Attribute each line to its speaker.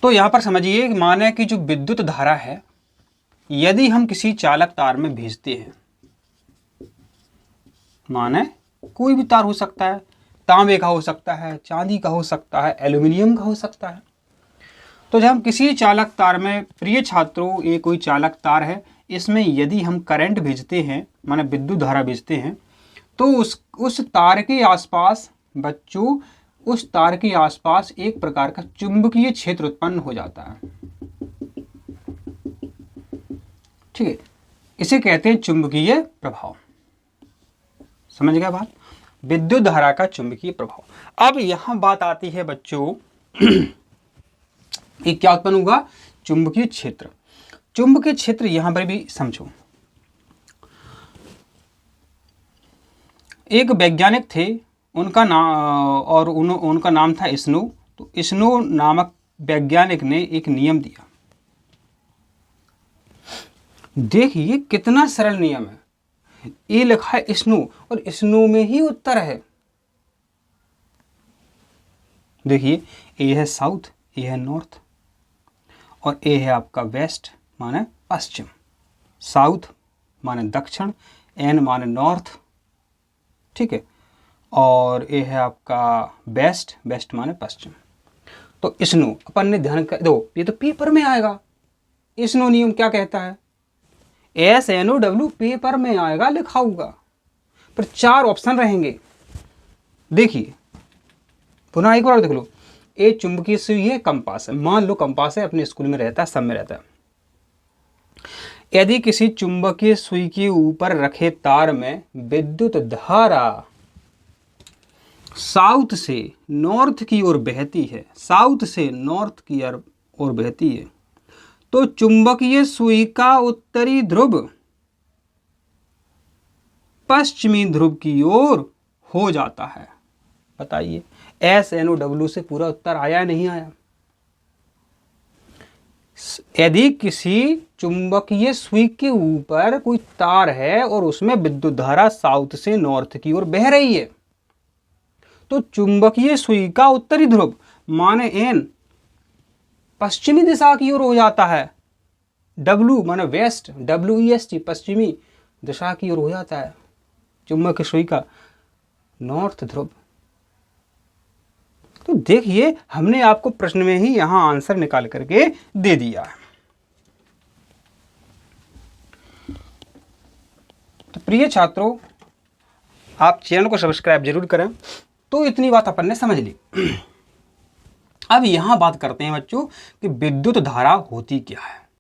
Speaker 1: तो यहाँ पर समझिए, माने कि जो विद्युत धारा है यदि हम किसी चालक तार में भेजते हैं, माने कोई भी तार हो सकता है, तांबे का हो सकता है, चांदी का हो सकता है, एल्यूमिनियम का हो सकता है। तो जब हम किसी चालक तार में, प्रिय छात्रों ये कोई चालक तार है, इसमें यदि हम करंट भेजते हैं, माने विद्युत धारा भेजते हैं, तो उस तार के आसपास बच्चों, उस तार के आसपास एक प्रकार का चुंबकीय क्षेत्र उत्पन्न हो जाता है। ठीक है, इसे कहते हैं चुंबकीय प्रभाव। समझ गया बात? विद्युत धारा का चुंबकीय प्रभाव। अब यहां बात आती है बच्चों ये क्या उत्पन्न होगा? चुंबकीय क्षेत्र। चुंबकीय क्षेत्र यहां पर भी समझो, एक वैज्ञानिक थे, उनका नाम और उनका नाम था स्नो। तो स्नो नामक वैज्ञानिक ने एक नियम दिया। देखिए कितना सरल नियम है। ये लिखा है स्नो और स्नो में ही उत्तर है। देखिए ए है साउथ, ए है नॉर्थ और ए है आपका वेस्ट माने पश्चिम, साउथ माने दक्षिण, एन माने नॉर्थ, ठीक है, और ए है आपका वेस्ट, वेस्ट माने पश्चिम। तो स्नो अपन ने ध्यान कर दो, ये तो पेपर में आएगा। स्नो नियम क्या कहता है? SNOW पेपर में आएगा, लिखा होगा, पर 4 ऑप्शन रहेंगे। देखिए पुनः एक बार देख लो। ए चुंबकीय सुई है, कंपास है, मान लो कंपास है, अपने स्कूल में रहता है, सब में रहता है। यदि किसी चुंबकीय सुई के ऊपर रखे तार में विद्युत धारा साउथ से नॉर्थ की ओर बहती है, साउथ से नॉर्थ की ओर बहती है, तो चुंबकीय सुई का उत्तरी ध्रुव पश्चिमी ध्रुव की ओर हो जाता है। बताइए SNOW से पूरा उत्तर आया नहीं आया? यदि किसी चुंबकीय सुई के ऊपर कोई तार है और उसमें विद्युत धारा साउथ से नॉर्थ की ओर बह रही है, तो चुंबकीय सुई का उत्तरी ध्रुव माने N पश्चिमी दिशा की ओर हो जाता है, W माने वेस्ट, WEST पश्चिमी दिशा की ओर हो जाता है, चुंबकीय सुई का नॉर्थ ध्रुव। तो देखिए हमने आपको प्रश्न में ही यहां आंसर निकाल करके दे दिया। तो प्रिय छात्रों, आप चैनल को सब्सक्राइब जरूर करें। तो इतनी बात अपन ने समझ ली। अब यहां बात करते हैं बच्चों कि विद्युत धारा होती क्या है।